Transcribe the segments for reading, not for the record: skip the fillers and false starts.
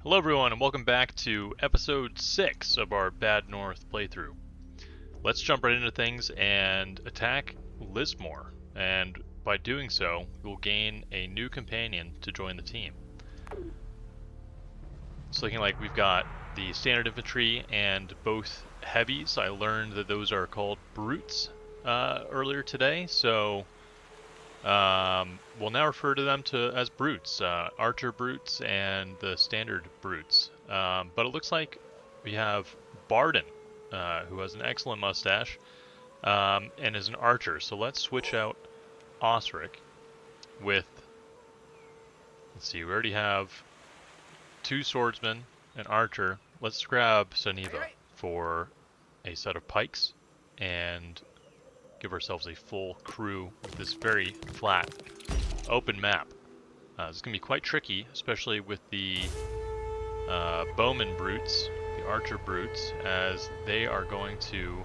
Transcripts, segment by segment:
Hello everyone and welcome back to episode 6 of our Bad North playthrough. Let's jump right into things and attack Lismore, and by doing so, we'll gain a new companion to join the team. It's looking like we've got the standard infantry and both heavies. I learned that those are called brutes earlier today, so we'll now refer to them as brutes, archer brutes and the standard brutes. But it looks like we have Barden, who has an excellent mustache, and is an archer. So let's switch out Osric with, let's see, we already have 2 swordsmen, an archer. Let's grab Saniva for a set of pikes and give ourselves a full crew with this very flat, open map. This is going to be quite tricky, especially with the bowman brutes, the archer brutes, as they are going to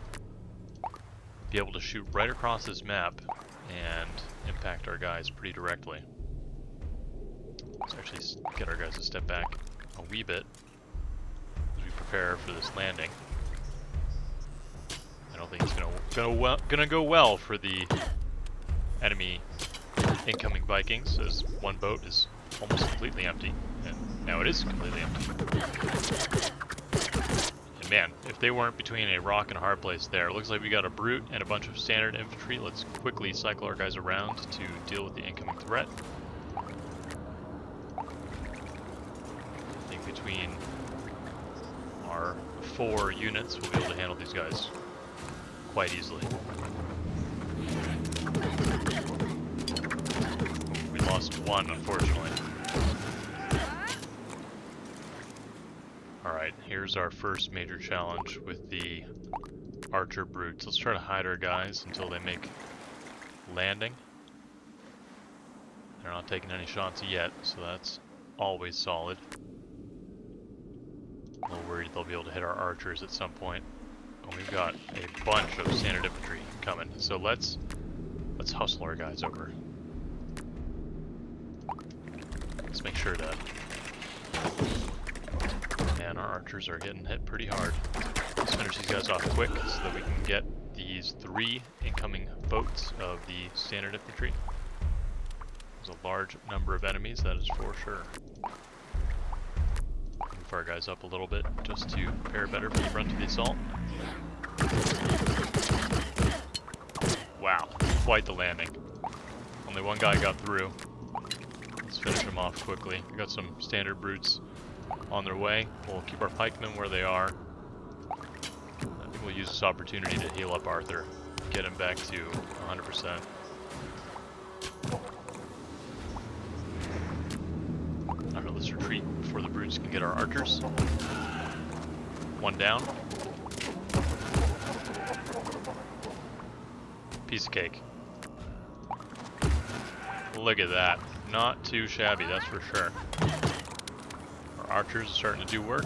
be able to shoot right across this map and impact our guys pretty directly. Let's actually get our guys to step back a wee bit as we prepare for this landing. I don't think it's gonna go well for the enemy incoming Vikings, as one boat is almost completely empty, and now it is completely empty. And man, if they weren't between a rock and a hard place there, it looks like we got a brute and a bunch of standard infantry. Let's quickly cycle our guys around to deal with the incoming threat. I think between our 4 units, we'll be able to handle these guys quite easily. We lost 1, unfortunately. Alright, here's our first major challenge with the archer brutes. Let's try to hide our guys until they make landing. They're not taking any shots yet, so that's always solid. A little worried they'll be able to hit our archers at some point. Oh, we've got a bunch of standard infantry coming, so let's hustle our guys over. Let's make sure that, man, our archers are getting hit pretty hard. Let's finish these guys off quick so that we can get these 3 incoming boats of the standard infantry. There's a large number of enemies, that is for sure. Move our guys up a little bit just to prepare better for the brunt of the assault. Wow, quite the landing. Only one guy got through. Let's finish him off quickly. We got some standard brutes on their way. We'll keep our pikemen where they are. I think we'll use this opportunity to heal up Arthur, get him back to 100%. Alright, let's retreat before the brutes can get our archers. 1 down. Piece of cake. Look at that. Not too shabby, that's for sure. Our archers are starting to do work.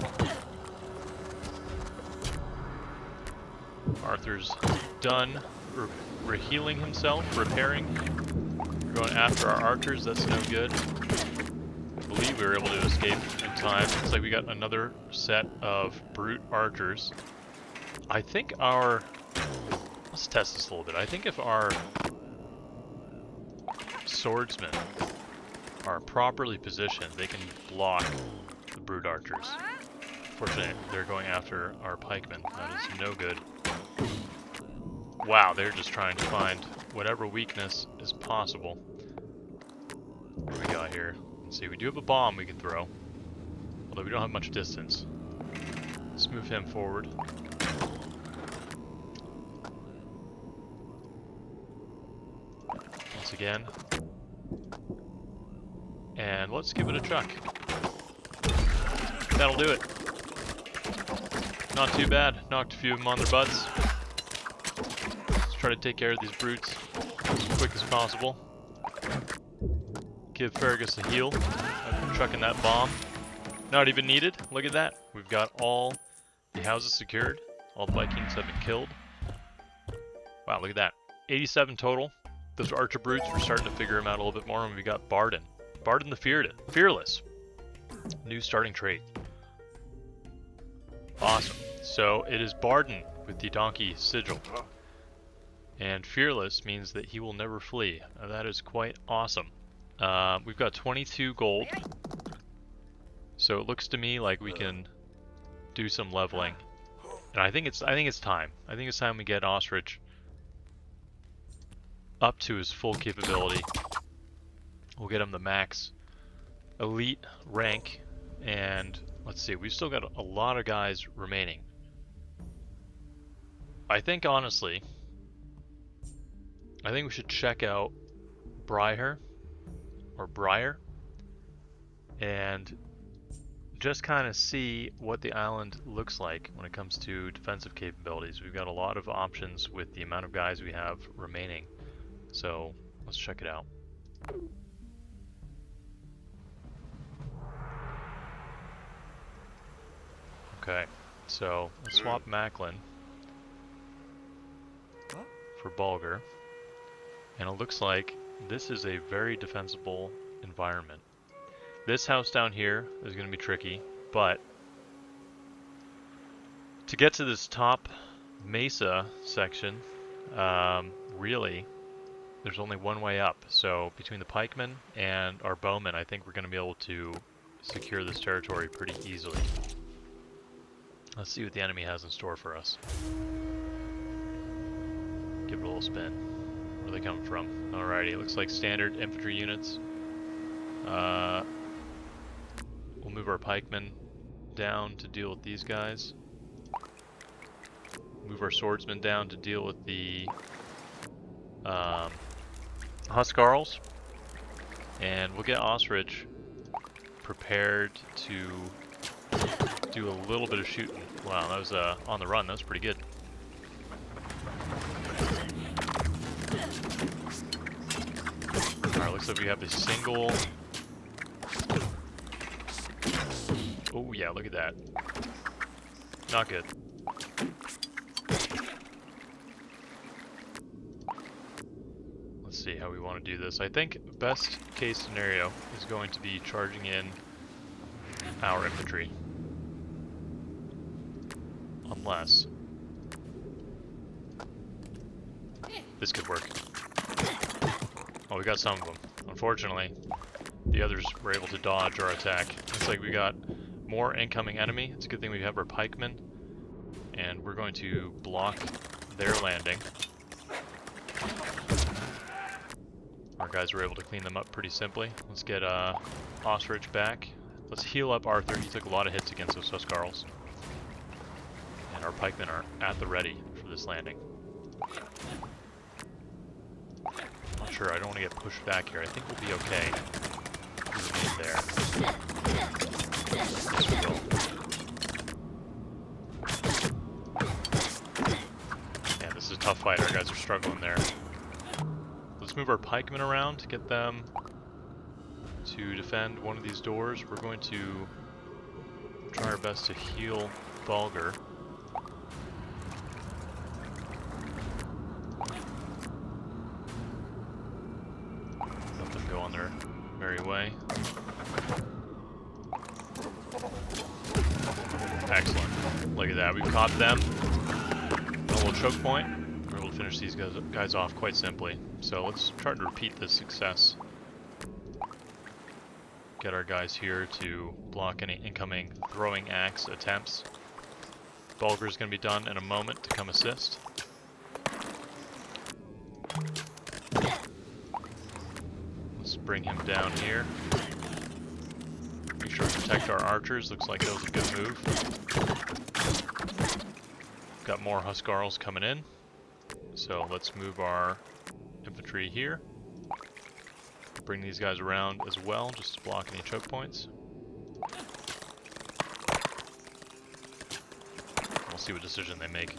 Arthur's done healing himself, repairing. We're going after our archers, that's no good. I believe we were able to escape in time. Looks like we got another set of brute archers. I think our... Let's test this a little bit. I think if our swordsmen are properly positioned, they can block the brute archers. Fortunately, they're going after our pikemen. That is no good. Wow, they're just trying to find whatever weakness is possible. What do we got here? Let's see, we do have a bomb we can throw, although we don't have much distance. Let's move him forward. Once again. And let's give it a chuck. That'll do it. Not too bad. Knocked a few of them on their butts. Let's try to take care of these brutes as quick as possible. Give Fergus a heal. I'm chucking that bomb. Not even needed. Look at that. We've got all the houses secured. All the Vikings have been killed. Wow, look at that. 87 total. Those archer brutes, we're starting to figure them out a little bit more, and we got Barden. Barden the Fearless. New starting trait. Awesome. So it is Barden with the donkey sigil. And fearless means that he will never flee. That is quite awesome. We've got 22 gold. So it looks to me like we can do some leveling. And I think it's time. I think it's time we get Ostrich up to his full capability. We'll get him the max elite rank, and let's see, we've still got a lot of guys remaining. I think honestly, I think we should check out Bryher and just kind of see what the island looks like when it comes to defensive capabilities. We've got a lot of options with the amount of guys we have remaining. So let's check it out. Okay, so let's swap Macklin for Bulger. And it looks like this is a very defensible environment. This house down here is going to be tricky, but to get to this top mesa section, really, there's only one way up. So between the pikemen and our bowmen, I think we're going to be able to secure this territory pretty easily. Let's see what the enemy has in store for us. Give it a little spin. Where are they coming from? Alrighty, it looks like standard infantry units. We'll move our pikemen down to deal with these guys. Move our swordsmen down to deal with the Huskarls. And we'll get Ostrich prepared to do a little bit of shooting. Wow, that was on the run. That was pretty good. Alright, looks like we have a single... Oh yeah, look at that. Not good. Let's see how we want to do this. I think best case scenario is going to be charging in our infantry. Unless this could work. Oh, we got some of them. Unfortunately, the others were able to dodge our attack. Looks like we got more incoming enemy. It's a good thing we have our pikemen, and we're going to block their landing. Our guys were able to clean them up pretty simply. Let's get Ostrich back. Let's heal up Arthur. He took a lot of hits against those Huskarls. And our pikemen are at the ready for this landing. I'm not sure. I don't want to get pushed back here. I think we'll be okay. We remain there. Yes, we will. Man, this is a tough fight. Our guys are struggling there. Let's move our pikemen around to get them to defend one of these doors. We're going to try our best to heal Bulger. Let them go on their merry way. Excellent. Look at that. We've caught them. A little choke point. We're able to finish these guys off quite simply. So let's try to repeat this success. Get our guys here to block any incoming throwing axe attempts. Bulger's going to be done in a moment to come assist. Let's bring him down here. Make sure we protect our archers. Looks like that was a good move. Got more Huskarls coming in. So let's move our infantry here. Bring these guys around as well, just to block any choke points. We'll see what decision they make.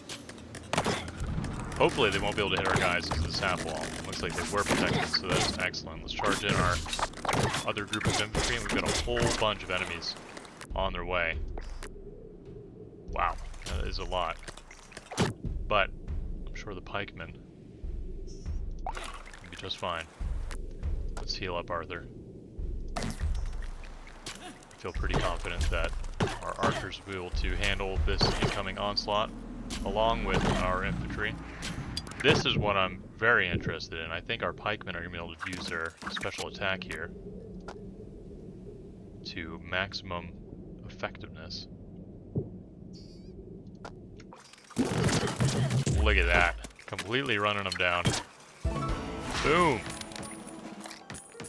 Hopefully they won't be able to hit our guys because of this half wall. Looks like they were protected, so that's excellent. Let's charge in our other group of infantry, and we've got a whole bunch of enemies on their way. Wow, that is a lot. But I'm sure the pikemen will be just fine. Let's heal up Arthur. I feel pretty confident that our archers invaders will be able to handle this incoming onslaught along with our infantry. This is what I'm very interested in. I think our pikemen are going to be able to use their special attack here to maximum effectiveness. Look at that. Completely running them down. Boom!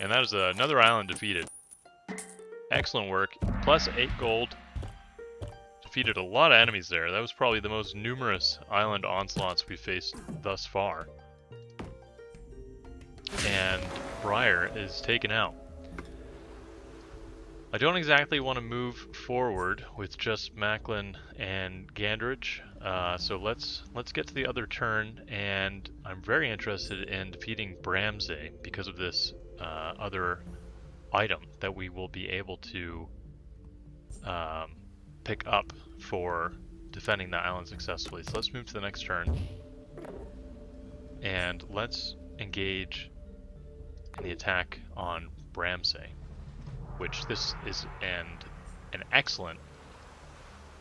And that is another island defeated. Excellent work. Plus 8 gold. Defeated a lot of enemies there. That was probably the most numerous island onslaughts we faced thus far. And Bryher is taken out. I don't exactly want to move forward with just Macklin and Gandridge, so let's get to the other turn, and I'm very interested in defeating Bramsey because of this other item that we will be able to pick up for defending the island successfully. So let's move to the next turn, and let's engage in the attack on Bramsey, which this is an excellent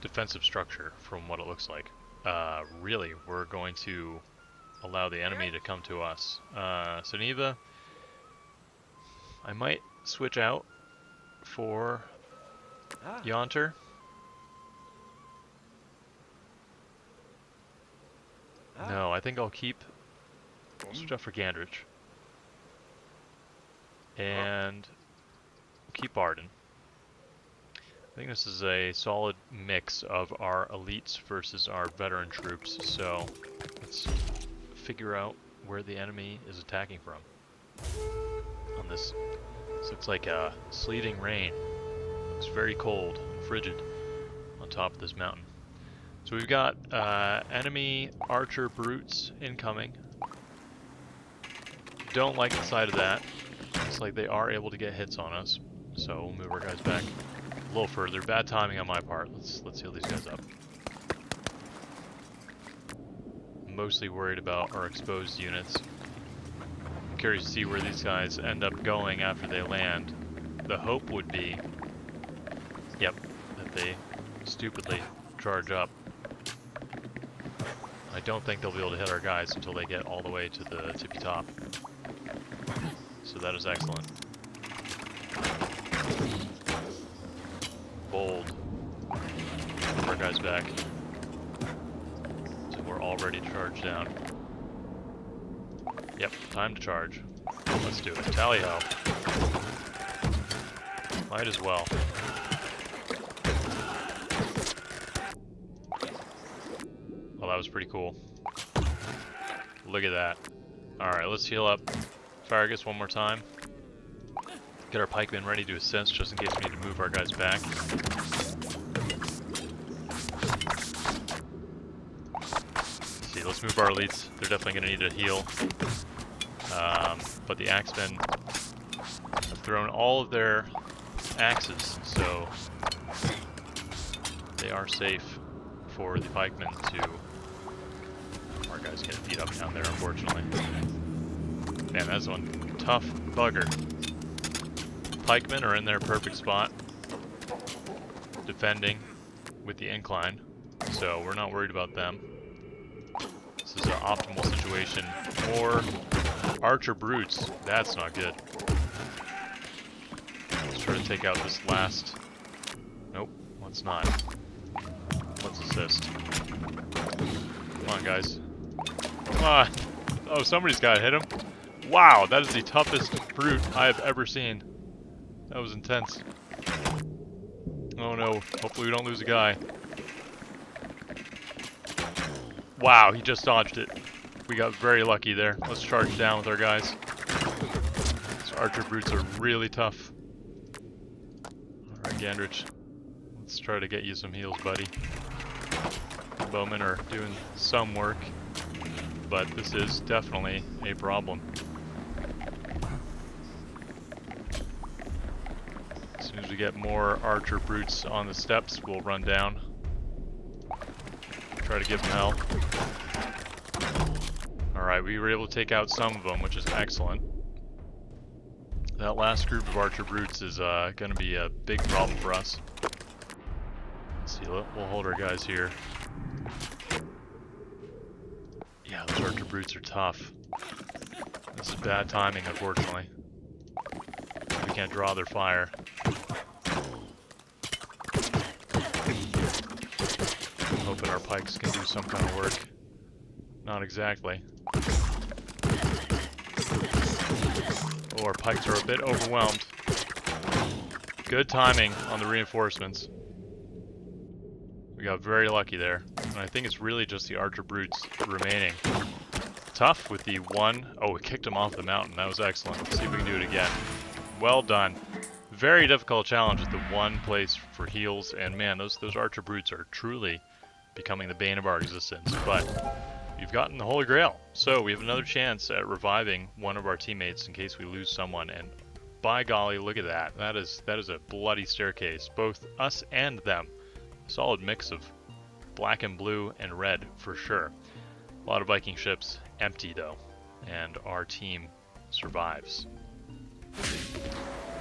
defensive structure from what it looks like. Really, we're going to allow the enemy to come to us. Soneva, I might switch out for Yonter. No, I think I'll switch out for Gandridge. And keep Arden. I think this is a solid mix of our elites versus our veteran troops, so let's figure out where the enemy is attacking from. On this looks like a sleeting rain. Looks very cold and frigid on top of this mountain. So we've got enemy archer brutes incoming. Don't like the side of that. Looks like they are able to get hits on us, so we'll move our guys back a little further. Bad timing on my part. Let's heal these guys up. I'm mostly worried about our exposed units. I'm curious to see where these guys end up going after they land. The hope would be, yep, that they stupidly charge up. I don't think they'll be able to hit our guys until they get all the way to the tippy top. So that is excellent. Bold. Move our guys back. So we're all ready to charge down. Yep, time to charge. Let's do it. Tally ho. Might as well. Well, that was pretty cool. Look at that. Alright, let's heal up. Farragus one more time. Get our pikemen ready to assist just in case we need to move our guys back. Let's see, let's move our elites. They're definitely going to need a heal. But the axemen have thrown all of their axes, so they are safe for the pikemen to... Our guys getting beat up down there, unfortunately. Man, that's one tough bugger. Pikemen are in their perfect spot, defending with the incline, so we're not worried about them. This is an optimal situation. More archer brutes. That's not good. Let's try to take out this last... Nope, let's not. Let's assist. Come on, guys. Come on. Oh, somebody's got to hit him. Wow, that is the toughest brute I have ever seen. That was intense. Oh no, hopefully we don't lose a guy. Wow, he just dodged it. We got very lucky there. Let's charge down with our guys. These archer brutes are really tough. Alright, Gandridge. Let's try to get you some heals, buddy. The bowmen are doing some work, but this is definitely a problem. As soon as we get more archer brutes on the steps, we'll run down. Try to give them hell. Alright, we were able to take out some of them, which is excellent. That last group of archer brutes is going to be a big problem for us. Let's see See, we'll hold our guys here. Yeah, those archer brutes are tough. This is bad timing, unfortunately. We can't draw their fire. Hoping our pikes can do some kind of work. Not exactly. Oh, our pikes are a bit overwhelmed. Good timing on the reinforcements. We got very lucky there. And I think it's really just the archer brutes remaining. Tough with the one. Oh, we kicked him off the mountain. That was excellent. Let's see if we can do it again. Well done. Very difficult challenge with the one place for heals. And man, those archer brutes are truly becoming the bane of our existence. But you've gotten the Holy Grail. So we have another chance at reviving one of our teammates in case we lose someone. And by golly, look at that. That is a bloody staircase. Both us and them. Solid mix of black and blue and red for sure. A lot of Viking ships empty though. And our team survives.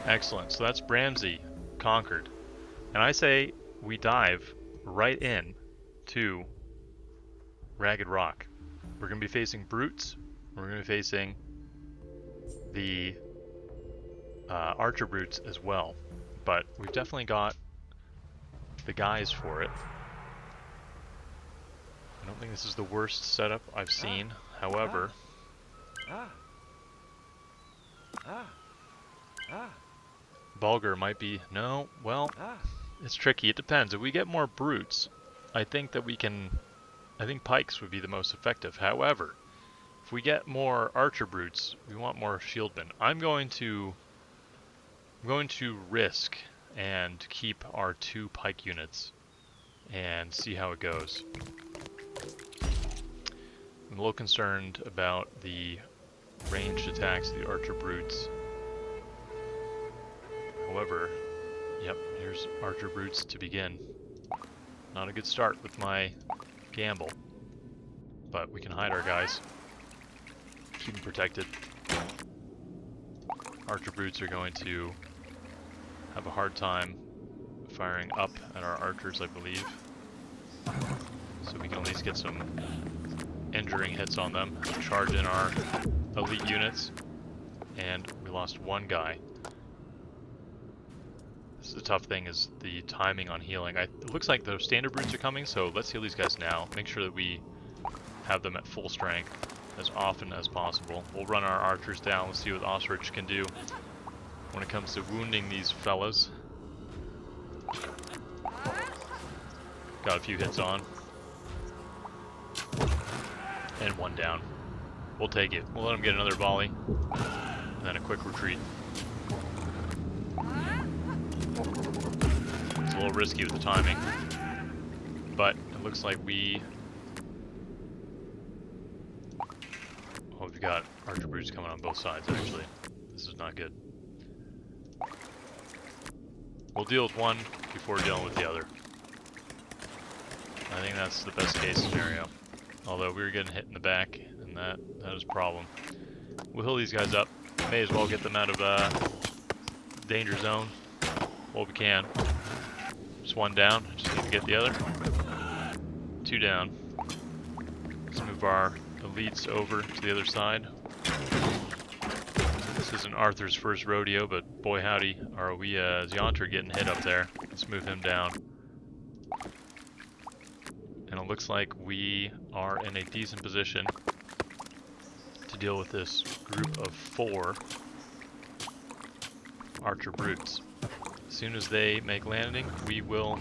Excellent. So that's Bramsey conquered. And I say we dive right in to Ragged Rock. We're going to be facing brutes. We're going to be facing the archer brutes as well. But we've definitely got the guys for it. I don't think this is the worst setup I've seen. However, Bulgar might be... No, well, it's tricky. It depends. If we get more brutes, I think that we can... I think pikes would be the most effective. However, if we get more archer brutes, we want more shieldmen. I'm going to risk and keep our 2 pike units and see how it goes. I'm a little concerned about the ranged attacks of the archer brutes. However, yep, here's archer brutes to begin. Not a good start with my gamble, but we can hide our guys. Keep them protected. Archer brutes are going to have a hard time firing up at our archers, I believe. So we can at least get some injuring hits on them. Charge in our elite units. And we lost 1 guy. This is the tough thing, is the timing on healing. It looks like the standard brutes are coming, so let's heal these guys now. Make sure that we have them at full strength as often as possible. We'll run our archers down. Let's see what Ostrich can do when it comes to wounding these fellas. Got a few hits on. And 1 down. We'll take it. We'll let him get another volley. And then a quick retreat. It's a little risky with the timing. But it looks like we... Oh, we've got archer brutes coming on both sides, actually. This is not good. We'll deal with one before dealing with the other. I think that's the best case scenario. Although we were getting hit in the back, and that is a problem. We'll heal these guys up. May as well get them out of danger zone while we can. Just 1 down. Just need to get the other. 2 down. Let's move our elites over to the other side. This isn't Arthur's first rodeo, but boy howdy, are we Yonter getting hit up there. Let's move him down. And it looks like we are in a decent position to deal with this group of 4 archer brutes. As soon as they make landing, we will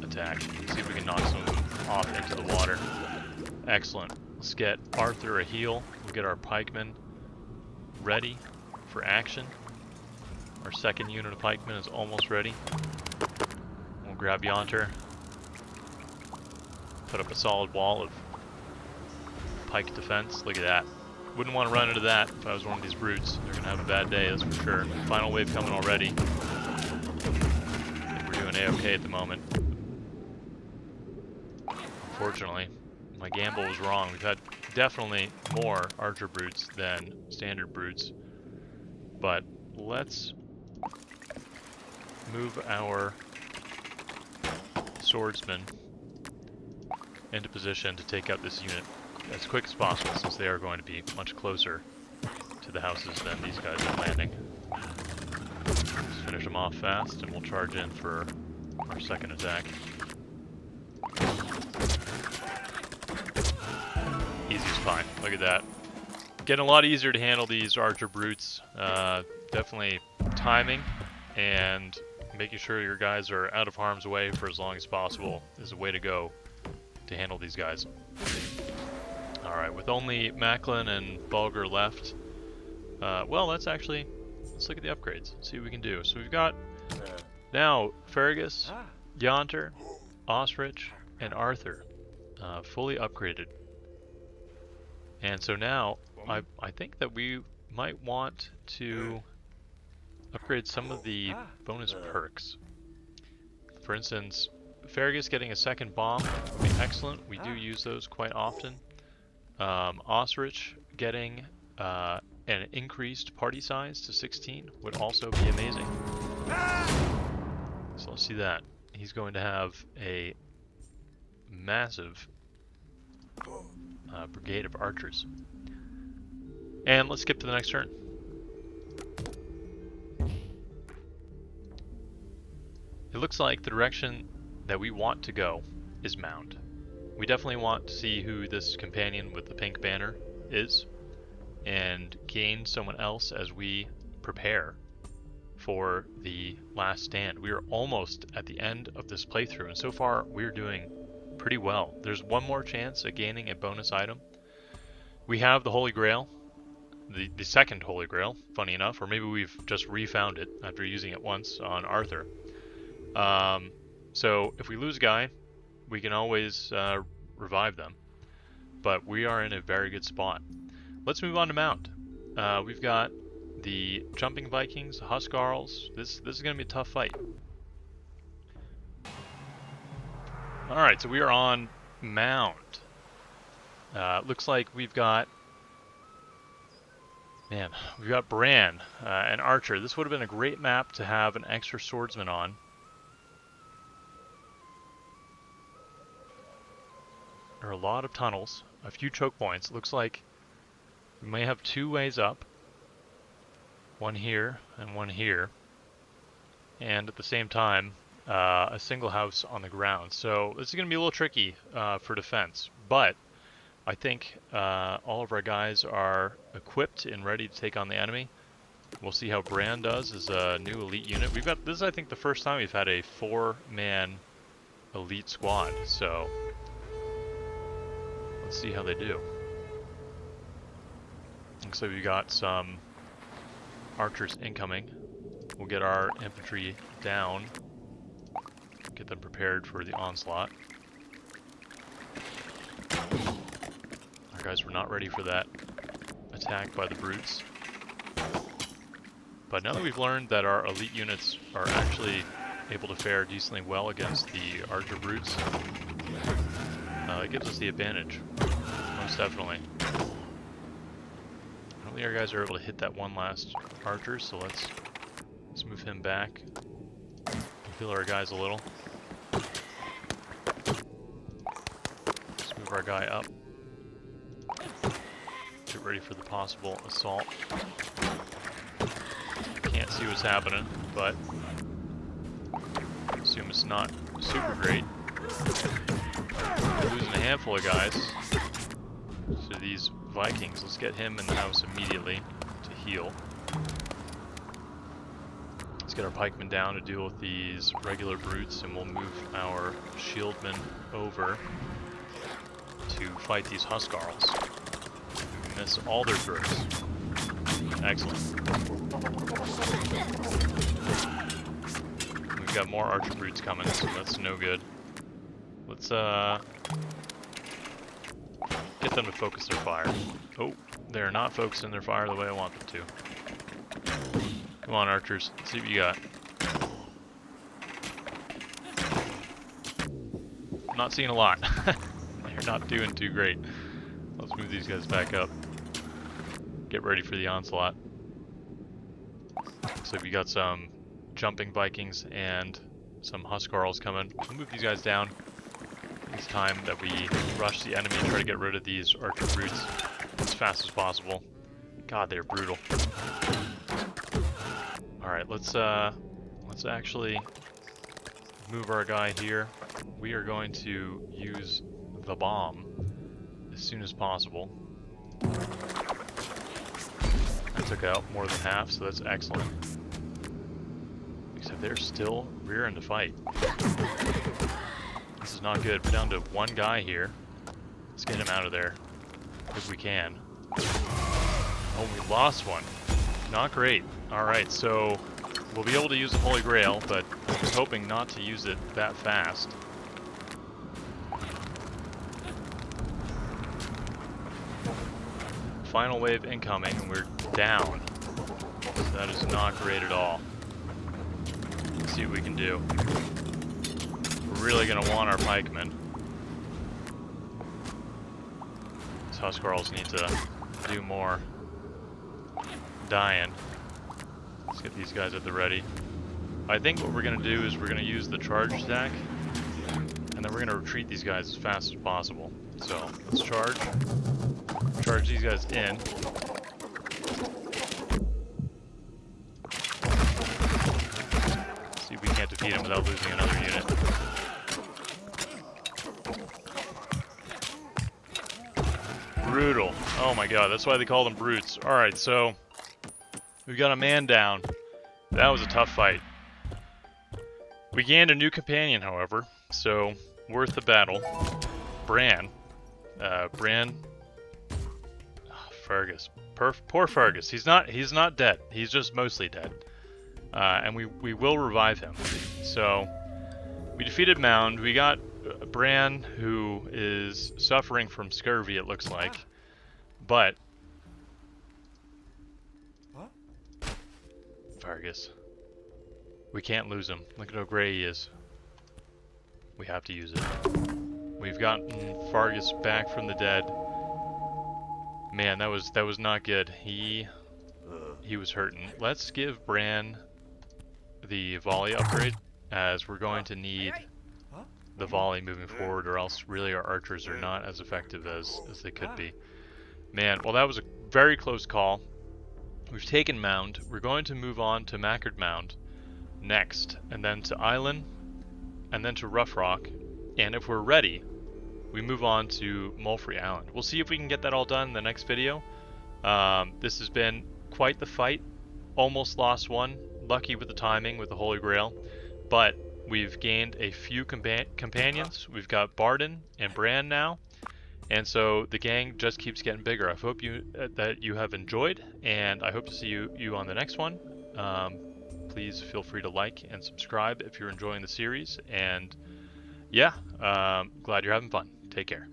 attack. See if we can knock some off into the water. Excellent. Let's get Arthur a heal. We'll get our pikemen ready for action. Our 2nd unit of pikemen is almost ready. We'll grab Yonter. Put up a solid wall of pike defense. Look at that. Wouldn't want to run into that if I was one of these brutes. They're going to have a bad day, that's for sure. Final wave coming already. I think we're doing A-okay at the moment. Unfortunately, my gamble was wrong. We've had definitely more archer brutes than standard brutes. But let's move our swordsmen into position to take out this unit as quick as possible, since they are going to be much closer to the houses than these guys are landing. Just finish them off fast, and we'll charge in for our second attack. Easy as pie. Look at that. Getting a lot easier to handle these archer brutes. Definitely timing and making sure your guys are out of harm's way for as long as possible is a way to go to handle these guys. Alright, with only Macklin and Bulger left, well, let's look at the upgrades, see what we can do. So we've got now Fergus, Yonter, Osrich, and Arthur fully upgraded. And so now I think that we might want to upgrade some of the bonus perks. For instance, Fergus getting a second bomb would be excellent. We do use those quite often. Osrich getting an increased party size to 16 would also be amazing. So let's see that. He's going to have a massive brigade of archers. And let's skip to the next turn. It looks like the direction that we want to go is Mound. We definitely want to see who this companion with the pink banner is, and gain someone else as we prepare for the last stand. We are almost at the end of this playthrough, and so far we're doing pretty well. There's one more chance at gaining a bonus item. We have the Holy Grail, the second Holy Grail, funny enough, or maybe we've just refound it after using it once on Arthur. So if we lose a guy, we can always revive them, but we are in a very good spot. Let's move on to Mound. We've got the Jumping Vikings, the Huskarls. This is going to be a tough fight. Alright, so we are on Mound. Looks like we've got Bran, an archer. This would have been a great map to have an extra swordsman on. There are a lot of tunnels, a few choke points. It looks like we may have two ways up. One here and one here. And at the same time, a single house on the ground. So this is going to be a little tricky for defense. But I think all of our guys are equipped and ready to take on the enemy. We'll see how Bran does as a new elite unit. This is, I think, the first time we've had a 4-man elite squad. So let's see how they do. Looks like we got some archers incoming. We'll get our infantry down, get them prepared for the onslaught. Our guys were not ready for that attack by the brutes. But now that we've learned that our elite units are actually able to fare decently well against the archer brutes, it gives us the advantage, most definitely. I don't think our guys are able to hit that one last archer, so let's move him back. Heal our guys a little. Let's move our guy up. Get ready for the possible assault. Can't see what's happening, but assume it's not super great. We're losing a handful of guys to these Vikings. Let's get him in the house immediately to heal. Let's get our pikemen down to deal with these regular brutes, and we'll move our shieldmen over to fight these Huskarls. We miss all their throws. Excellent. We've got more archer brutes coming, so that's no good. Let's get them to focus their fire. Oh, they're not focusing their fire the way I want them to. Come on, archers. Let's see what you got. I'm not seeing a lot. They're not doing too great. Let's move these guys back up. Get ready for the onslaught. Looks like we got some jumping Vikings and some Huskarls coming. We'll move these guys down. It's time that we rush the enemy and try to get rid of these archer brutes as fast as possible. God, they're brutal. Alright, let's actually move our guy here. We are going to use the bomb as soon as possible. I took out more than half, so that's excellent. Except they're still rearing to fight. This is not good. We're down to one guy here. Let's get him out of there if we can. Oh, we lost one. Not great. Alright, so we'll be able to use the Holy Grail, but I was hoping not to use it that fast. Final wave incoming, and we're down. So that is not great at all. Let's see what we can do. We're really going to want our pikemen. These Huskarls need to do more dying. Let's get these guys at the ready. I think what we're going to do is we're going to use the charge attack, and then we're going to retreat these guys as fast as possible. So, let's charge. Charge these guys in. See if we can't defeat them without losing another unit. Brutal. Oh my god, that's why they call them brutes. Alright, so we got a man down. That was a tough fight. We gained a new companion, however, so worth the battle. Bran. Fergus. Poor Fergus. He's not dead. He's just mostly dead. And we will revive him. So we defeated Mound. We got Bran, who is suffering from scurvy, it looks like. But Fergus. We can't lose him. Look at how gray he is. We have to use it. We've gotten Fergus back from the dead. Man, that was not good. He was hurting. Let's give Bran the volley upgrade, as we're going to need the volley moving forward, or else really our archers are not as effective as they could be. Man, well, that was a very close call. We've taken Mound. We're going to move on to Mackard Mound next, and then to Island, and then to Rough Rock, and if we're ready, we move on to Mulfrey Island. We'll see if we can get that all done in the next video. This has been quite the fight. Almost lost one. Lucky with the timing with the Holy Grail. But we've gained a few companions. We've got Barden and Bran now. And so the gang just keeps getting bigger. I hope that you have enjoyed, and I hope to see you on the next one. Please feel free to like and subscribe if you're enjoying the series. And yeah, glad you're having fun. Take care.